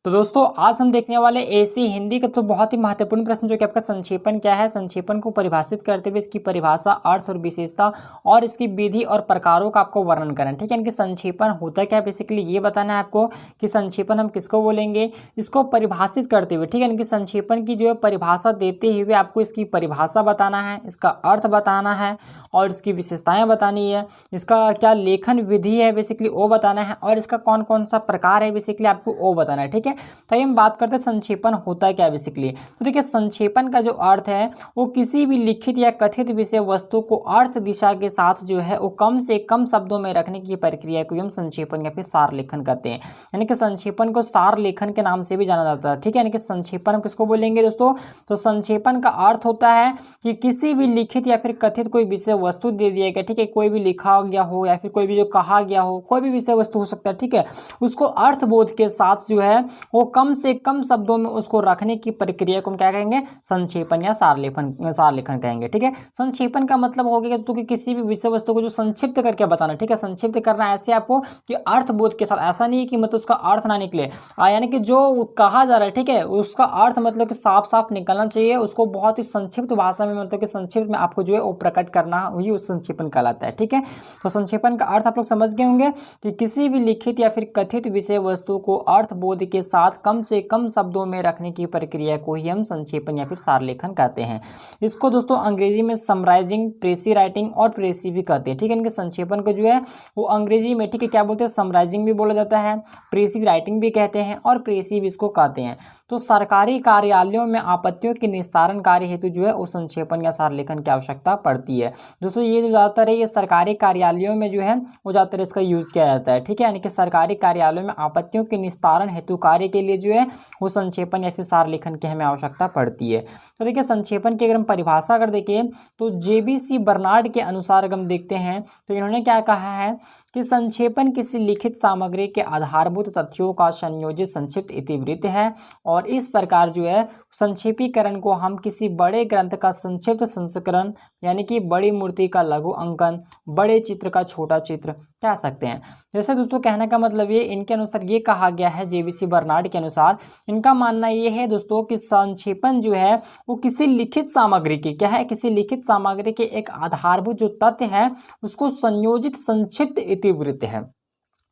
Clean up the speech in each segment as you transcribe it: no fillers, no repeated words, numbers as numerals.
तो दोस्तों आज हम देखने वाले एसी हिंदी का तो बहुत ही महत्वपूर्ण प्रश्न जो कि आपका संक्षेपण क्या है, संक्षेपण को परिभाषित करते हुए इसकी परिभाषा, अर्थ और विशेषता और इसकी विधि और प्रकारों का आपको वर्णन करना, ठीक है। इनके संक्षेपण होता क्या है, बेसिकली ये बताना है आपको कि संक्षेपण हम किसको बोलेंगे, इसको परिभाषित करते हुए, ठीक है। इनके संक्षेपण की जो है परिभाषा देते हुए आपको इसकी परिभाषा बताना है, इसका अर्थ बताना है और इसकी विशेषताएं बतानी है, इसका क्या लेखन विधि है बेसिकली वो बताना है और इसका कौन कौन सा प्रकार है बेसिकली आपको वो बताना है, ठीक है। तो हम बात करते हैं संक्षेपण होता है क्या बेसिकली। तो देखिए संक्षेपण का जो अर्थ है वो किसी भी लिखित या कथित विषय वस्तु को अर्थ दिशा के साथ जो है वो कम से कम शब्दों में रखने की प्रक्रिया को हम संक्षेपण या फिर सार लेखन कहते हैं। यानी कि संक्षेपण को सार लेखन के नाम से भी जाना जाता है, ठीक है। यानी कि संक्षेपण हम किसको बोलेंगे दोस्तों, तो संक्षेपण का अर्थ होता है कि किसी भी लिखित या फिर कथित कोई विषय वस्तु दे दिया गया, ठीक है, कोई भी लिखा गया हो या फिर कोई भी जो कहा गया हो, कोई भी विषय वस्तु हो सकता है, ठीक है, उसको अर्थबोध के साथ जो है वो कम से कम शब्दों में उसको रखने की प्रक्रिया को हम क्या कहेंगे, संक्षेपण या सार लेखन कहेंगे, ठीक है। संक्षेपण का मतलब हो गया तो कि किसी भी विषय वस्तु को जो संक्षिप्त करके बताना, ठीक है। संक्षिप्त करना ऐसे आपको कि अर्थबोध के साथ, ऐसा नहीं कि मतलब उसका अर्थ ना निकले, यानी कि जो कहा जा रहा है, ठीक है, उसका अर्थ मतलब कि साफ साफ निकलना चाहिए, उसको बहुत ही संक्षिप्त भाषा में मतलब कि संक्षिप्त में आपको जो है वो प्रकट करना, वही उस संक्षेपण कहलाता है, ठीक है। तो संक्षेपण का अर्थ आप लोग समझ गए होंगे कि किसी भी लिखित या फिर कथित विषय वस्तु को अर्थबोध के साथ कम से कम शब्दों में रखने की प्रक्रिया को ही हम संक्षेपण या फिर सार लेखन कहते हैं। इसको दोस्तों अंग्रेजी में समराइजिंग, प्रेसी राइटिंग और प्रेसी भी कहते हैं, ठीक है। इनके संक्षेपण को जो है वो अंग्रेजी में, ठीक है, क्या बोलते हैं, समराइजिंग भी बोला जाता है, प्रेसी राइटिंग भी कहते हैं और प्रेसी भी इसको कहते हैं। तो सरकारी कार्यालयों में आपत्तियों के निस्तारण कार्य हेतु जो है वो संक्षेपण या सार लेखन की आवश्यकता पड़ती है। दोस्तों ये जो ज़्यादातर है ये सरकारी कार्यालयों में जो है वो ज़्यादातर इसका यूज़ किया जाता है, ठीक है। यानी कि सरकारी कार्यालयों में आपत्तियों के निस्तारण हेतु कार्य के लिए जो है वो संक्षेपण या फिर सार लेखन की हमें आवश्यकता पड़ती है। तो देखिए संक्षेपण की अगर हम परिभाषा अगर देखें तो जेबीसी बर्नार्ड के अनुसार अगर हम देखते हैं तो इन्होंने क्या कहा है कि संक्षेपण किसी लिखित सामग्री के आधारभूत तथ्यों का संयोजित संक्षिप्त इतिवृत्त है और इस प्रकार जो है संक्षेपीकरण को हम किसी बड़े ग्रंथ का संक्षिप्त संस्करण यानी कि बड़ी मूर्ति का लघु अंकन, बड़े चित्र का छोटा चित्र कह सकते हैं। जैसे दोस्तों कहने का मतलब ये इनके अनुसार ये कहा गया है, जेबीसी बर्नार्ड के अनुसार इनका मानना ये है दोस्तों कि संक्षेपण जो है वो किसी लिखित सामग्री की क्या है, किसी लिखित सामग्री के एक आधारभूत जो तथ्य है उसको संयोजित संक्षिप्त इतिवृत्त है,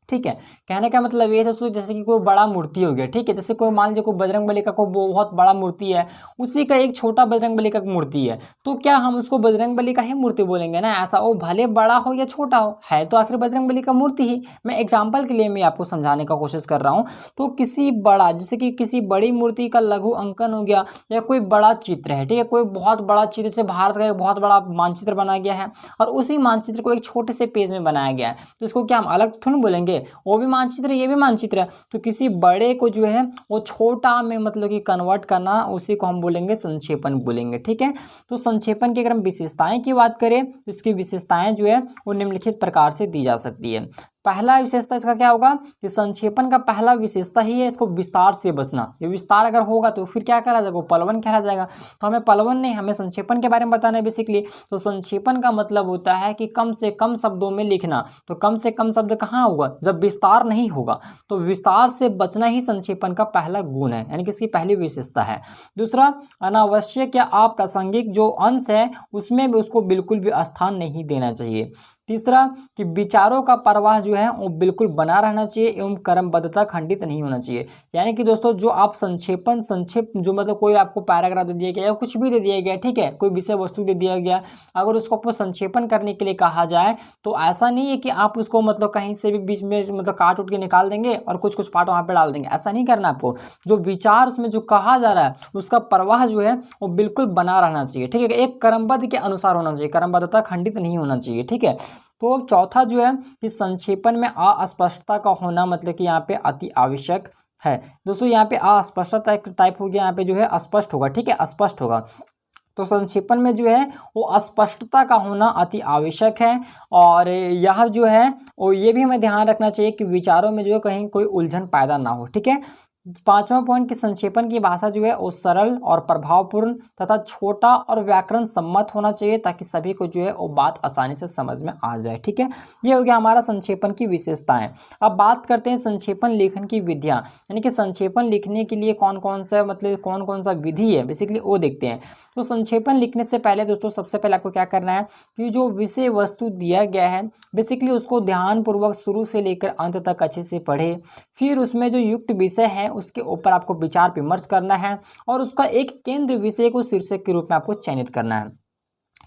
ठीक है। कहने का मतलब ये है दोस्तों जैसे कि कोई बड़ा मूर्ति हो गया, ठीक है, जैसे कोई मान लीजिए कोई बजरंगबली का कोई बहुत बड़ा मूर्ति है, उसी का एक छोटा बजरंगबली का मूर्ति है, तो क्या हम उसको बजरंगबली का ही मूर्ति बोलेंगे ना, ऐसा वो भले बड़ा हो या छोटा हो, है तो आखिर बजरंगबली का मूर्ति ही। मैं एग्जाम्पल के लिए मैं आपको समझाने का कोशिश कर रहा हूँ। तो किसी बड़ा जैसे कि किसी बड़ी मूर्ति का लघु अंकन हो गया या कोई बड़ा चित्र है, ठीक है, कोई बहुत बड़ा चित्र से भारत का एक बहुत बड़ा मानचित्र बनाया गया है और उसी मानचित्र को एक छोटे से पेज में बनाया गया है, तो इसको क्या हम अलग थोड़ा बोलेंगे, वो भी मानचित्र है ये भी मानचित्र है। तो किसी बड़े को जो है वो छोटा में मतलब कि कन्वर्ट करना, उसी को हम बोलेंगे संक्षेपण बोलेंगे, ठीक है। तो संक्षेपण की अगर हम विशेषताएं की बात करें तो इसकी विशेषताएं जो है वो निम्नलिखित प्रकार से दी जा सकती है। पहला विशेषता इसका क्या होगा कि संक्षेपण का पहला विशेषता ही है इसको विस्तार से बचना। ये विस्तार अगर होगा तो फिर क्या कहला जाएगा, पलवन कहला जाएगा। तो हमें पलवन नहीं, हमें संक्षेपण के बारे में बताना है बेसिकली। तो संक्षेपण का मतलब होता है कि कम से कम शब्दों में लिखना। तो कम से कम शब्द कहाँ होगा, जब विस्तार नहीं होगा। तो विस्तार से बचना ही संक्षेपण का पहला गुण है, यानी कि इसकी पहली विशेषता है। दूसरा, अनावश्यक या अप्रासंगिक जो अंश है उसमें भी उसको बिल्कुल भी स्थान नहीं देना चाहिए। तीसरा कि विचारों का प्रवाह जो है वो बिल्कुल बना रहना चाहिए एवं क्रमबद्धता खंडित नहीं होना चाहिए। यानी कि दोस्तों जो आप संक्षिप्त जो मतलब कोई आपको पैराग्राफ दे दिया गया या कुछ भी दे दिया गया, ठीक है, कोई विषय वस्तु दे दिया गया, अगर उसको आपको संक्षेपण करने के लिए कहा जाए तो ऐसा नहीं है कि आप उसको मतलब कहीं से भी बीच में मतलब काट उठ के निकाल देंगे और कुछ कुछ पार्ट वहाँ पे डाल देंगे, ऐसा नहीं करना आपको। जो विचार उसमें जो कहा जा रहा है उसका प्रवाह जो है वो बिल्कुल बना रहना चाहिए, ठीक है, एक क्रमबद्ध के अनुसार होना चाहिए, क्रमबद्धता खंडित नहीं होना चाहिए, ठीक है। तो चौथा जो है कि संक्षेपण में अस्पष्टता का होना मतलब कि यहाँ पे अति आवश्यक है। दोस्तों यहाँ पे अस्पष्टता टाइप हो गया, यहाँ पे जो है अस्पष्ट होगा, ठीक है, अस्पष्ट होगा। तो संक्षेपण में जो है वो अस्पष्टता का होना अति आवश्यक है और यह जो है वो ये भी हमें ध्यान रखना चाहिए कि विचारों में जो है कहीं कोई उलझन पैदा ना हो, ठीक है। पांचवा पॉइंट कि संक्षेपण की भाषा जो है वो सरल और प्रभावपूर्ण तथा छोटा और व्याकरण सम्मत होना चाहिए, ताकि सभी को जो है वो बात आसानी से समझ में आ जाए। ठीक है, ये हो गया हमारा संक्षेपण की विशेषताएं। अब बात करते हैं संक्षेपण लेखन की विधियां, यानी कि संक्षेपण लिखने के लिए कौन कौन सा मतलब कौन कौन सा विधि है बेसिकली वो देखते हैं। तो संक्षेपण लिखने से पहले दोस्तों सबसे पहले आपको क्या करना है कि जो विषय वस्तु दिया गया है बेसिकली उसको ध्यानपूर्वक शुरू से लेकर अंत तक अच्छे से पढ़े। फिर उसमें जो युक्त विषय है उसके ऊपर आपको विचार विमर्श करना है और उसका एक केंद्र विषय को शीर्षक के रूप में आपको चयनित करना है।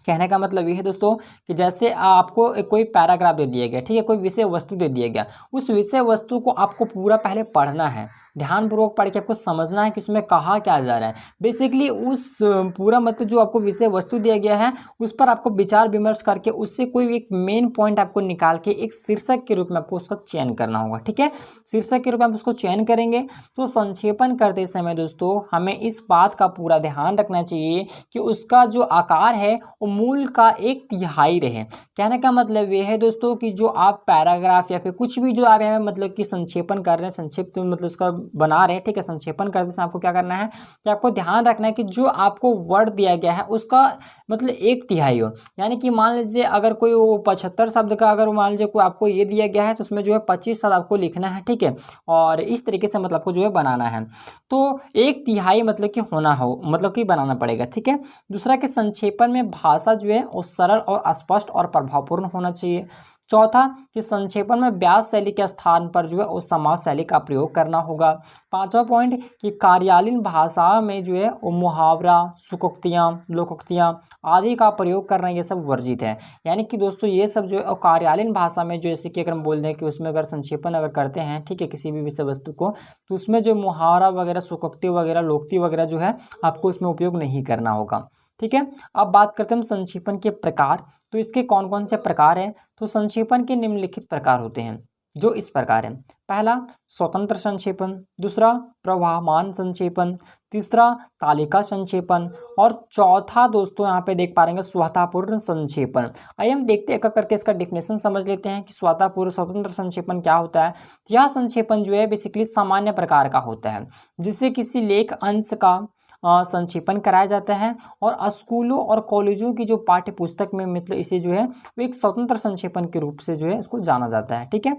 कहने का मतलब ये है दोस्तों कि जैसे आपको कोई पैराग्राफ दे दिया गया, ठीक है, कोई विषय वस्तु दे दिया गया, उस विषय वस्तु को आपको पूरा पहले पढ़ना है, ध्यानपूर्वक पढ़ के आपको समझना है कि उसमें कहा क्या जा रहा है। बेसिकली उस पूरा मतलब जो आपको विषय वस्तु दिया गया है उस पर आपको विचार विमर्श करके उससे कोई एक मेन पॉइंट आपको निकाल के एक शीर्षक के रूप में आपको उसका चयन करना होगा। ठीक है, शीर्षक के रूप में आप उसको चयन करेंगे। तो संक्षेपण करते समय दोस्तों हमें इस बात का पूरा ध्यान रखना चाहिए कि उसका जो आकार है वो मूल का 1/3 रहे। कहने का मतलब ये है दोस्तों कि जो आप पैराग्राफ या फिर कुछ भी जो आप यहाँ मतलब कि संक्षेपण कर रहे हैं, संक्षिप्त मतलब उसका बना रहे हैं, ठीक है, संक्षेपण करते समय आपको क्या करना है कि आपको ध्यान रखना है कि जो आपको वर्ड दिया गया है उसका मतलब 1/3 हो। यानी कि मान लीजिए अगर कोई वो 75 शब्द का अगर मान लीजिए कोई आपको ये दिया गया है तो उसमें जो है 25 शब्द आपको लिखना है। ठीक है, और इस तरीके से मतलब आपको जो है बनाना है, तो 1/3 मतलब कि होना हो मतलब कि बनाना पड़ेगा। ठीक है, दूसरा कि संक्षेपण में भाषा जो है वो सरल और स्पष्ट और प्रभावपूर्ण होना चाहिए। चौथा कि संक्षेपण में व्यास शैली के स्थान पर जो है वो समास शैली का प्रयोग करना होगा। पांचवा पॉइंट कि कार्यालयीन भाषा में जो है वो मुहावरा, सुकोक्तियाँ, लोकोक्तियाँ आदि का प्रयोग करना ये सब वर्जित है। यानी कि दोस्तों ये सब जो है कार्यालयीन भाषा में जैसे कि अगर हम बोल दें कि उसमें अगर संक्षेपण अगर करते हैं, ठीक है, किसी भी विषय वस्तु को, तो उसमें जो मुहावरा वगैरह, सुकोक्ति वगैरह, लोकोक्ति वगैरह जो है आपको उसमें उपयोग नहीं करना होगा। ठीक है, अब बात करते हैं हम संक्षेपण के प्रकार। तो इसके कौन कौन से प्रकार हैं? तो संक्षेपण के निम्नलिखित प्रकार होते हैं जो इस प्रकार है। पहला स्वतंत्र संक्षेपण, दूसरा प्रवाहमान संक्षेपण, तीसरा तालिका संक्षेपण और चौथा दोस्तों यहाँ पे देख पा रहे हैं स्वतःपूर्ण संक्षेपण। आइए हम देखते हैं एक करके इसका डिफिनेशन समझ लेते हैं कि स्वतःपूर्ण स्वतंत्र संक्षेपण क्या होता है। यह संक्षेपण जो है बेसिकली सामान्य प्रकार का होता है जिससे किसी लेख अंश का संक्षेपण कराया जाता है और स्कूलों और कॉलेजों की जो पाठ्य पुस्तक में मतलब इसे जो है वो एक स्वतंत्र संक्षेपण के रूप से जो है इसको जाना जाता है। ठीक है,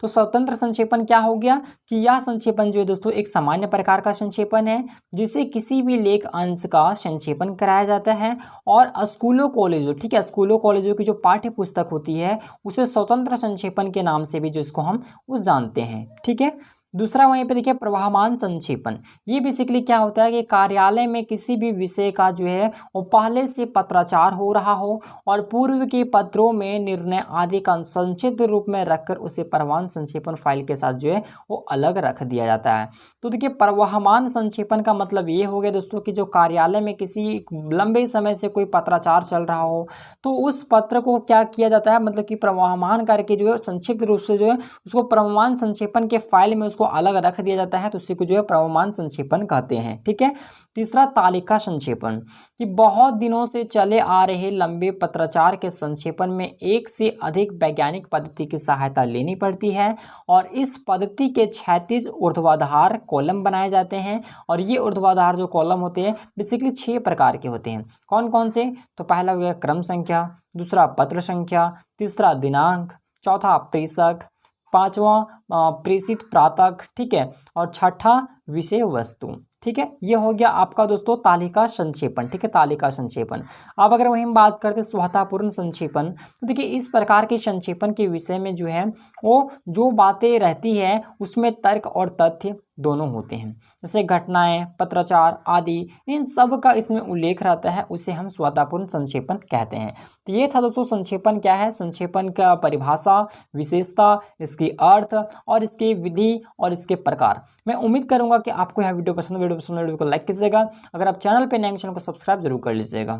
तो स्वतंत्र संक्षेपण क्या हो गया कि यह संक्षेपण जो है दोस्तों एक सामान्य प्रकार का संक्षेपण है जिसे किसी भी लेख अंश का संक्षेपण कराया जाता है और स्कूलों कॉलेजों, ठीक है, स्कूलों कॉलेजों की जो पाठ्य पुस्तक होती है उसे स्वतंत्र संक्षेपण के नाम से भी जो इसको हम उस जानते हैं। ठीक है, दूसरा वहीं पे देखिए प्रवाहमान संक्षेपण। ये बेसिकली क्या होता है कि कार्यालय में किसी भी विषय का जो है वो पहले से पत्राचार हो रहा हो और पूर्व के पत्रों में निर्णय आदि का संक्षिप्त रूप में रखकर उसे प्रवाहमान संक्षेपण फाइल के साथ जो है वो अलग रख दिया जाता है। तो देखिए प्रवाहमान संक्षेपण का मतलब ये हो गया दोस्तों कि जो कार्यालय में किसी लंबे समय से कोई पत्राचार चल रहा हो तो उस पत्र को क्या किया जाता है मतलब कि प्रवाहमान करके जो है संक्षिप्त रूप से जो है उसको प्रवाहमान संक्षेपण के फाइल में को अलग रख दिया जाता है, तो उसी को जो है प्रवाहमान संक्षेपण कहते हैं। ठीक है, तीसरा तालिका संक्षेपण कि बहुत दिनों से चले आ रहे लंबे पत्राचार के संक्षेपण में एक से अधिक वैज्ञानिक पद्धति की सहायता लेनी पड़ती है और इस पद्धति के क्षैतिज ऊर्ध्वाधर कॉलम बनाए जाते हैं और ये ऊर्ध्वाधर जो कॉलम होते हैं बेसिकली 6 प्रकार के होते हैं। कौन कौन से? तो पहला हो गया क्रम संख्या, दूसरा पत्र संख्या, तीसरा दिनांक, चौथा प्रेषक, पांचवा प्रेषित प्रातक, ठीक है, और छठा विषय वस्तु। ठीक है, ये हो गया आपका दोस्तों तालिका संक्षेपण। ठीक है, तालिका संक्षेपण। अब अगर वही हम बात करते हैं स्वतःपूर्ण संक्षेपण, तो देखिए इस प्रकार के संक्षेपण के विषय में जो है वो जो बातें रहती है उसमें तर्क और तथ्य दोनों होते हैं, जैसे घटनाएं, पत्राचार आदि, इन सब का इसमें उल्लेख रहता है, उसे हम स्वतःपूर्ण संक्षेपण कहते हैं। तो ये था दोस्तों संक्षेपण क्या है, संक्षेपण का परिभाषा, विशेषता, इसकी अर्थ और इसकी विधि और इसके प्रकार। मैं उम्मीद करूंगा कि आपको यह वीडियो पसंद, वीडियो को लाइक कीजिएगा। अगर आप चैनल पर नए हैं चैनल को सब्सक्राइब जरूर कर लीजिएगा।